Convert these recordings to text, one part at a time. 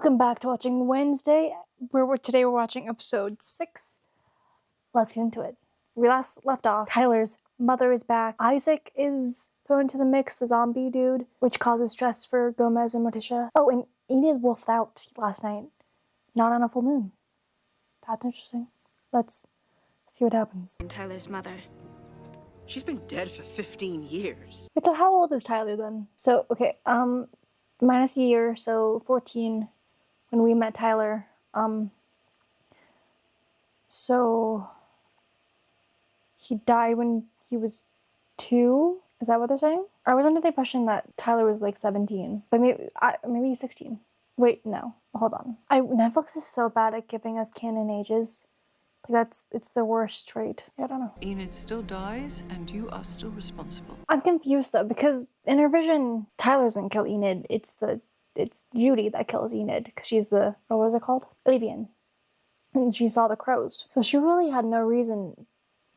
Welcome back to Watching Wednesday, today we're watching episode 6. Let's get into it. We last left off, Tyler's mother is back. Isaac is thrown into the mix, the zombie dude, which causes stress for Gomez and Morticia. Oh, and Enid wolfed out last night, not on a full moon. That's interesting. Let's see what happens. Tyler's mother. She's been dead for 15 years. Wait, so how old is Tyler then? So, okay, minus a year, so 14 when we met Tyler. So he died when he was 2? Is that what they're saying? I was under the impression that Tyler was like 17, but maybe he's 16. Wait, no, hold on. Netflix is so bad at giving us canon ages. Like it's the worst trait. I don't know. Enid still dies, and you are still responsible. I'm confused though, because in her vision, Tyler doesn't kill Enid. It's Judy that kills Enid, because she's the, what was it called? Avian. And she saw the crows. So she really had no reason.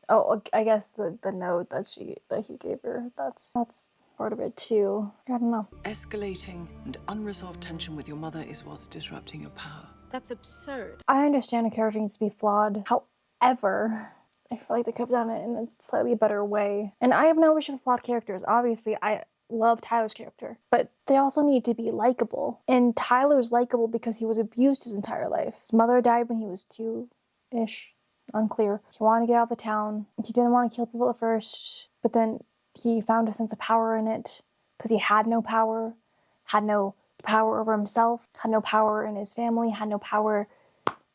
Oh, I guess the note that he gave her, that's part of it too. I don't know. Escalating and unresolved tension with your mother is what's disrupting your power. That's absurd. I understand a character needs to be flawed. However, I feel like they could have done it in a slightly better way. And I have no issue with flawed characters. Obviously, I love Tyler's character. But they also need to be likable. And Tyler's likable because he was abused his entire life. His mother died when he was 2-ish. Unclear. He wanted to get out of the town. He didn't want to kill people at first. But then he found a sense of power in it. Because he had no power. Had no power over himself, had no power in his family, had no power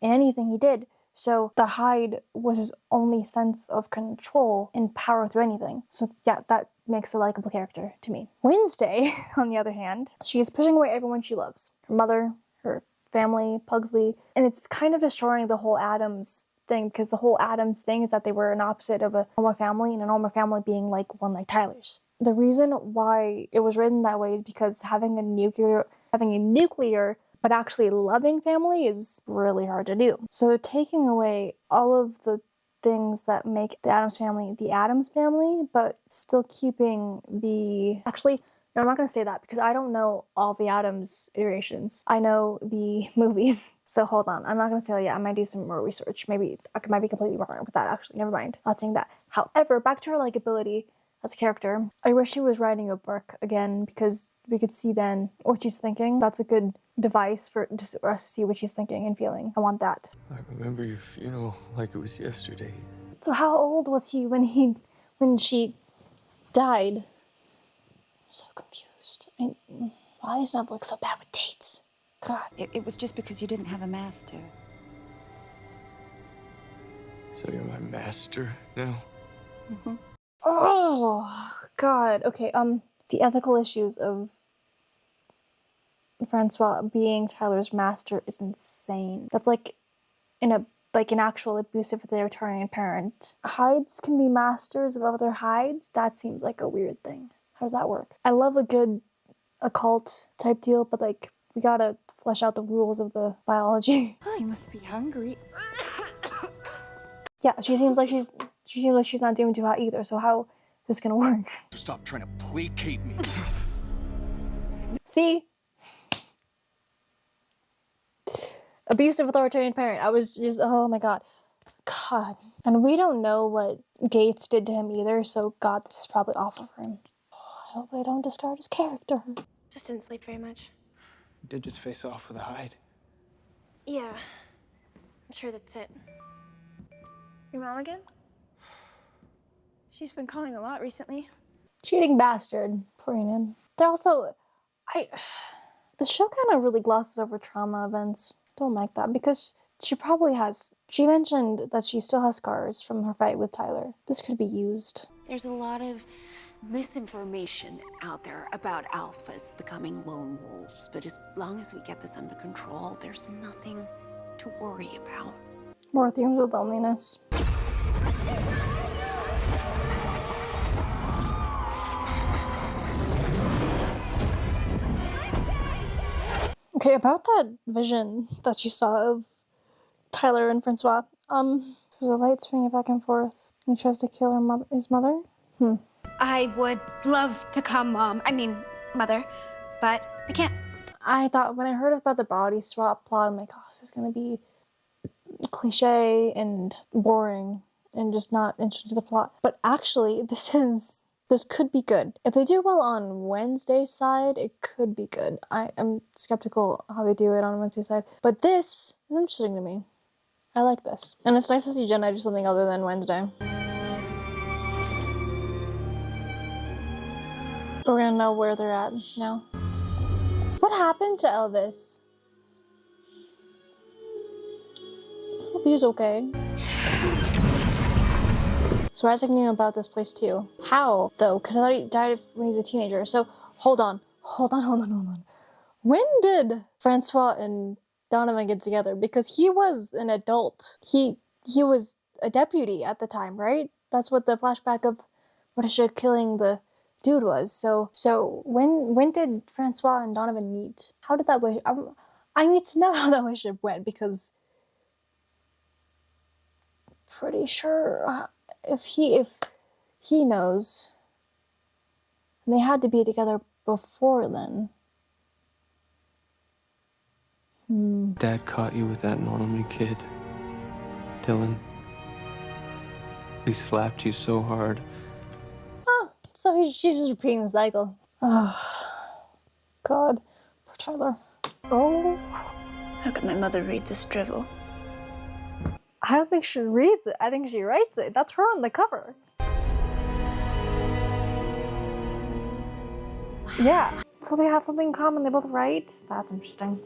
in anything he did. So the hide was his only sense of control and power through anything. So yeah, that makes a likable character to me. Wednesday, on the other hand, she is pushing away everyone she loves. Her mother, her family, Pugsley, and it's kind of destroying the whole Addams thing, because the whole Addams thing is that they were an opposite of a normal family, and a normal family being like one like Tyler's. The reason why it was written that way is because having a nuclear but actually loving family is really hard to do. So they're taking away all of the things that make the Addams family, but still keeping the... Actually, no, I'm not going to say that because I don't know all the Addams iterations. I know the movies. So hold on. I'm not going to say that yet. I might do some more research. Maybe I might be completely wrong with that, actually. Never mind. Not saying that. However, back to her likability as a character. I wish she was writing a book again, because we could see then what she's thinking. That's a good device for us to see what she's thinking and feeling. I want that. I remember your funeral like it was yesterday. So how old was he when she died? I'm so confused. Why is Netflix so bad with dates? God. It was just because you didn't have a master. So you're my master now? Mm-hmm. Oh, God. Okay, the ethical issues of Francois being Tyler's master is insane. That's like an actual abusive authoritarian parent. Hides can be masters of other hides? That seems like a weird thing. How does that work? I love a good occult type deal, but like, we gotta flesh out the rules of the biology. You must be hungry. Yeah, she seems like she's not doing too hot either, so how is this gonna work? Stop trying to placate me. See? Abusive authoritarian parent. I was just, oh my god. God. And we don't know what Gates did to him either, so God, this is probably awful for him. I hope they don't discard his character. Just didn't sleep very much. You did just face off with a hide. Yeah, I'm sure that's it. Your mom again? She's been calling a lot recently. Cheating bastard. Poor Enid. They're also... The show kind of really glosses over trauma events. Don't like that, because she probably has... She mentioned that she still has scars from her fight with Tyler. This could be used. There's a lot of misinformation out there about alphas becoming lone wolves, but as long as we get this under control, there's nothing to worry about. More themes with loneliness. Okay, about that vision that you saw of Tyler and Francois, there's a light swinging back and forth, and he tries to kill his mother? I would love to come, Mother, but I can't. I thought when I heard about the body swap plot, I'm like, oh, this is gonna be cliche and boring and just not interesting to the plot. But actually, this could be good. If they do well on Wednesday's side, it could be good. I'm skeptical how they do it on Wednesday's side, but this is interesting to me. I like this. And it's nice to see Jenna do something other than Wednesday. We're gonna know where they're at now. What happened to Elvis? I hope he was okay. So Isaac knew about this place too. How, though? Because I thought he died when he was a teenager. So, hold on. When did Francois and Donovan get together? Because he was an adult. He was a deputy at the time, right? That's what the flashback of Patricia killing the dude was. So when did Francois and Donovan meet? How did that I need to know how that relationship went, because pretty sure if he knows, they had to be together before then. Dad caught you with that Norman kid, Dylan. He slapped you so hard. Oh, so she's just repeating the cycle. Oh, God. Poor Tyler. Oh. How could my mother read this drivel? I don't think she reads it. I think she writes it. That's her on the cover. Yeah. So they have something in common. They both write. That's interesting.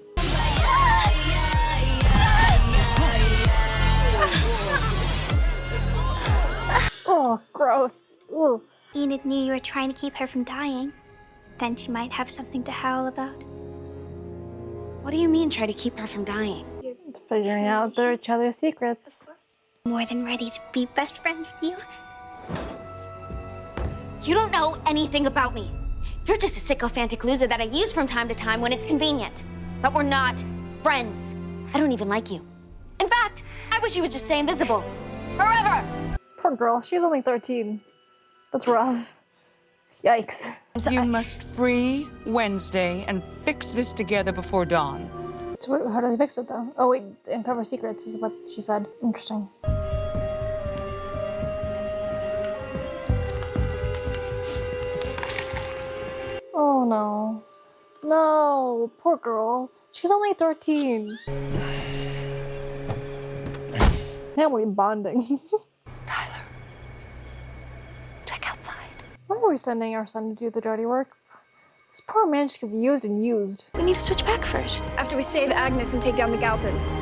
Oh, gross. Ooh. Enid knew you were trying to keep her from dying. Then she might have something to howl about. What do you mean, try to keep her from dying? Figuring out each other's secrets. More than ready to be best friends with you. You don't know anything about me. You're just a sycophantic loser that I use from time to time when it's convenient. But we're not friends. I don't even like you. In fact, I wish you would just stay invisible. Forever! Poor girl. She's only 13. That's rough. Yikes. You must free Wednesday and fix this together before dawn. So how do they fix it, though? Oh, wait, uncover secrets is what she said. Interesting. Oh, no. No, poor girl. She's only 13. Family bonding. Tyler, check outside. Why are we sending our son to do the dirty work? This poor man just gets used and used. We need to switch back first. After we save Agnes and take down the Galpins.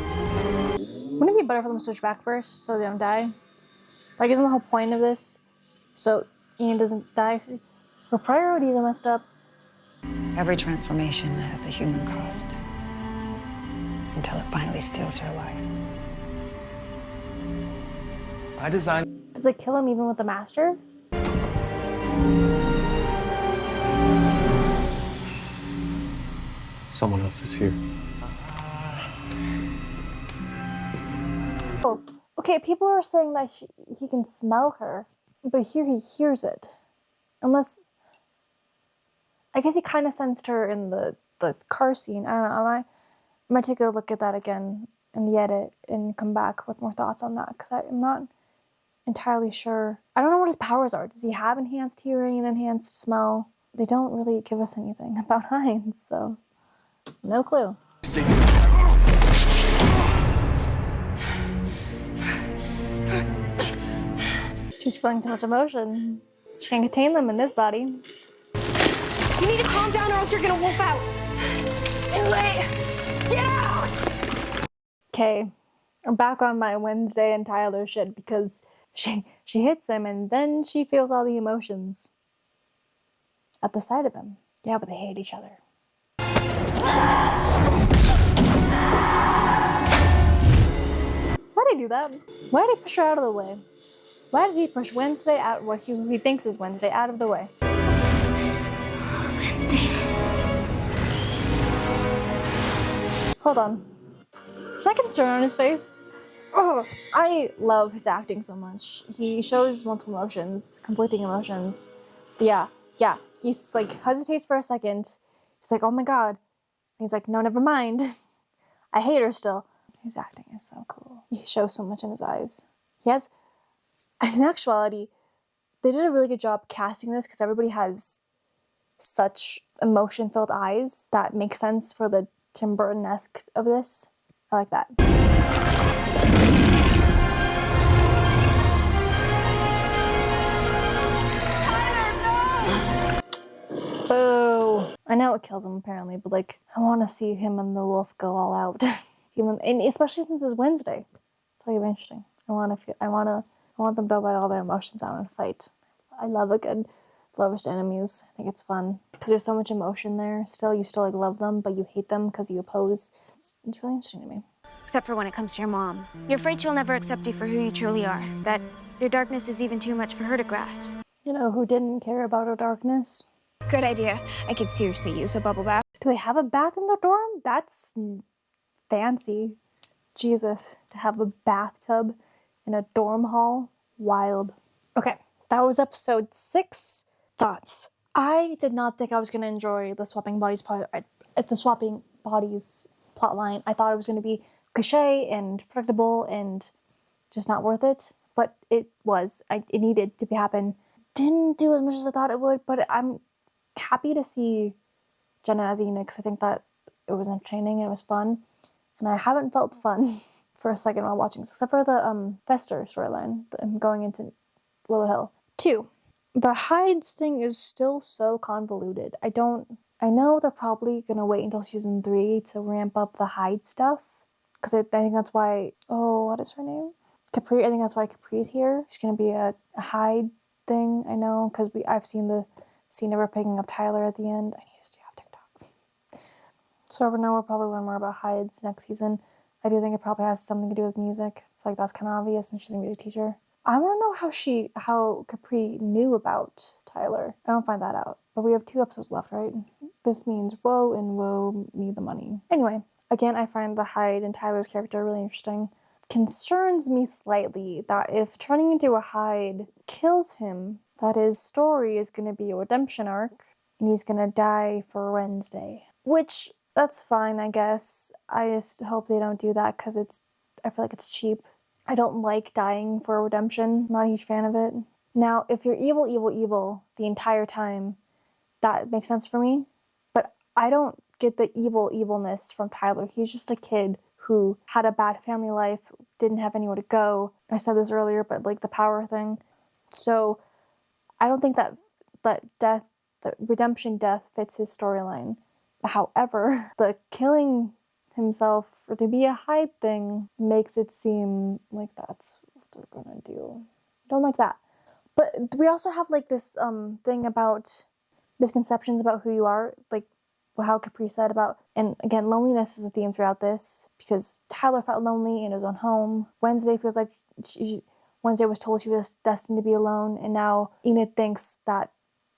Wouldn't it be better for them to switch back first so they don't die? Like, isn't the whole point of this so Ian doesn't die? Her priorities are messed up. Every transformation has a human cost. Until it finally steals your life. I designed. Does it kill him even with the master? Someone else is here. Oh, okay, people are saying that he can smell her, but here he hears it. Unless, I guess he kind of sensed her in the car scene. I don't know, I might take a look at that again in the edit and come back with more thoughts on that, because I'm not entirely sure. I don't know what his powers are. Does he have enhanced hearing and enhanced smell? They don't really give us anything about Hines, so no clue. She's feeling too much emotion. She can't contain them in this body. You need to calm down or else you're gonna wolf out. Too late. Get out! Okay, I'm back on my Wednesday and Tyler shit because she hits him and then she feels all the emotions at the sight of him. Yeah, but they hate each other. Why'd he do that? Why did he push her out of the way? Why did he push Wednesday out, what he thinks is Wednesday, out of the way? Hold on. Is that concern on his face? Oh, I love his acting so much. He shows multiple emotions, conflicting emotions. Yeah. He's like, hesitates for a second. He's like, oh my god. he's like, no, never mind. I hate her still. His acting is so cool. He shows so much in his eyes. He has, in actuality, they did a really good job casting this because everybody has such emotion-filled eyes that makes sense for the Tim Burton-esque of this. I like that. Boo! I know it kills him apparently, but like, I want to see him and the wolf go all out. Even, and especially since it's Wednesday. It's really interesting. I want them to let all their emotions out and fight. I love a good lovers to enemies. I think it's fun because there's so much emotion there. You still like love them, but you hate them because you oppose. It's really interesting to me. Except for when it comes to your mom. You're afraid she'll never accept you for who you truly are. That your darkness is even too much for her to grasp. You know who didn't care about her darkness? Good idea. I could seriously use a bubble bath. Do they have a bath in the dorm? That's fancy. Jesus, to have a bathtub in a dorm hall? Wild. Okay, that was episode 6. Thoughts. I did not think I was going to enjoy the swapping bodies plotline. I thought it was going to be cliche and predictable and just not worth it, but it was. It needed to happen. Didn't do as much as I thought it would, but I'm happy to see Jenna as Enid because I think that it was entertaining and it was fun, and I haven't felt fun for a second while watching this, except for the Fester storyline going into Willow Hill. 2. The Hydes thing is still so convoluted. I know they're probably gonna wait until season 3 to ramp up the Hyde stuff, because I think that's why, what is her name? Capri. I think that's why Capri's here. She's gonna be a Hyde thing. I know, because I've seen the scene of her picking up Tyler at the end. I need to stay off TikTok. So for now, we'll probably learn more about Hydes next season. I do think it probably has something to do with music. I feel like that's kind of obvious, and she's gonna be a teacher. I want to know how Capri knew about Tyler. I don't find that out. But we have 2 episodes left, right? This means woe and woe me the money. Anyway, again, I find the Hyde and Tyler's character really interesting. Concerns me slightly that if turning into a Hyde kills him, that his story is going to be a redemption arc, and he's going to die for Wednesday. Which, that's fine, I guess. I just hope they don't do that, because I feel like it's cheap. I don't like dying for a redemption. Not a huge fan of it. Now, if you're evil, evil, evil the entire time, that makes sense for me. But I don't get the evilness from Tyler. He's just a kid who had a bad family life, didn't have anywhere to go. I said this earlier, but like the power thing. So I don't think that redemption death fits his storyline. However, the killing himself or to be a Hyde thing makes it seem like that's what they're gonna do. I don't like that. But we also have like this thing about misconceptions about who you are, like how Capri said about, and again, loneliness is a theme throughout this, because Tyler felt lonely in his own home. Wednesday feels like Wednesday was told she was destined to be alone, and now Enid thinks that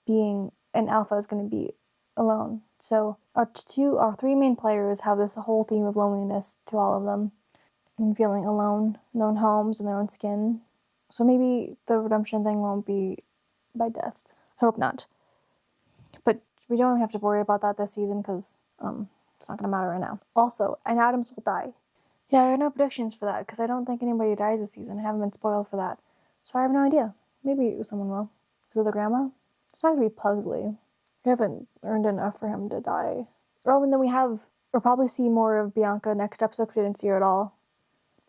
being an alpha is going to be alone. So our 3 main players have this whole theme of loneliness to all of them, and feeling alone in their own homes and their own skin. So maybe the redemption thing won't be by death. I hope not. But we don't have to worry about that this season, because it's not going to matter right now. Also, and Adams will die. Yeah, I have no predictions for that, because I don't think anybody dies this season. I haven't been spoiled for that. So I have no idea. Maybe someone will. Is it the grandma? It's not going to be Pugsley. We haven't earned enough for him to die. Oh, and then we'll probably see more of Bianca next episode, because we didn't see her at all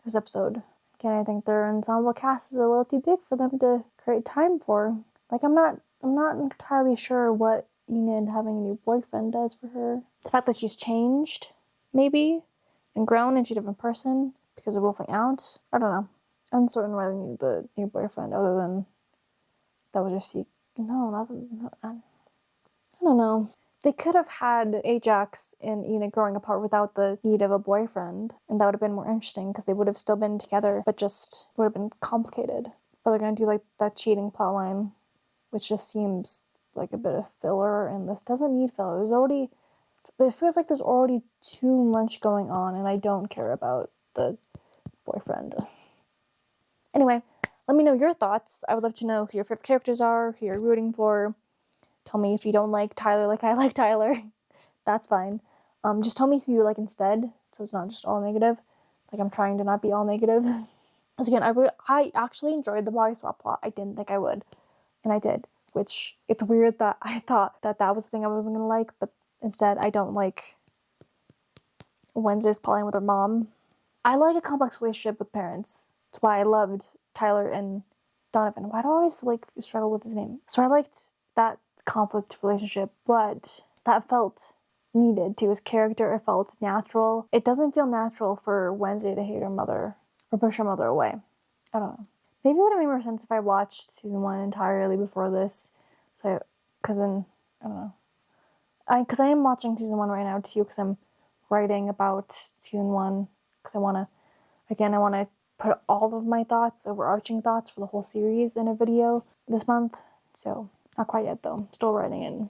this episode. Again, I think their ensemble cast is a little too big for them to create time for. Like, I'm not entirely sure what Enid having a new boyfriend does for her. The fact that she's changed, maybe, and grown into a different person because of wolfing out. I don't know. I'm uncertain why they need the new boyfriend, other than that was just I don't know. They could have had Ajax and Enid growing apart without the need of a boyfriend, and that would have been more interesting, because they would have still been together, but just would have been complicated. But they're going to do like that cheating plotline, which just seems like a bit of filler, and this doesn't need filler. It feels like there's already too much going on, and I don't care about the boyfriend. Anyway, let me know your thoughts. I would love to know who your favorite characters are, who you're rooting for. Tell me if you don't like Tyler like I like Tyler. That's fine. Just tell me who you like instead, so it's not just all negative. Like, I'm trying to not be all negative. As again, I actually enjoyed the body swap plot. I didn't think I would, and I did. Which, it's weird that I thought that was the thing I wasn't gonna like, but instead I don't like Wednesday's plotting with her mom. I like a complex relationship with parents. That's why I loved Tyler and Donovan. Why do I always feel like I struggle with his name? So I liked that conflict relationship, but that felt needed to his character. It felt natural. It doesn't feel natural for Wednesday to hate her mother or push her mother away. I don't know. Maybe it would have made more sense if I watched season 1 entirely before this. So, because then, I don't know. Because I am watching season 1 right now too, because I'm writing about season 1. Because I want to put all of my thoughts, overarching thoughts for the whole series in a video this month. So, not quite yet though. Still writing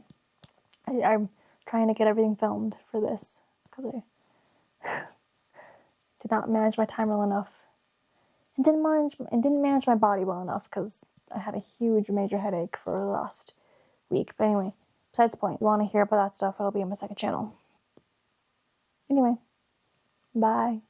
it. I'm trying to get everything filmed for this, because I did not manage my time well enough. And didn't manage my body well enough, because I had a huge major headache for the last week. But anyway, besides the point, if you want to hear about that stuff, it'll be on my second channel. Anyway, bye.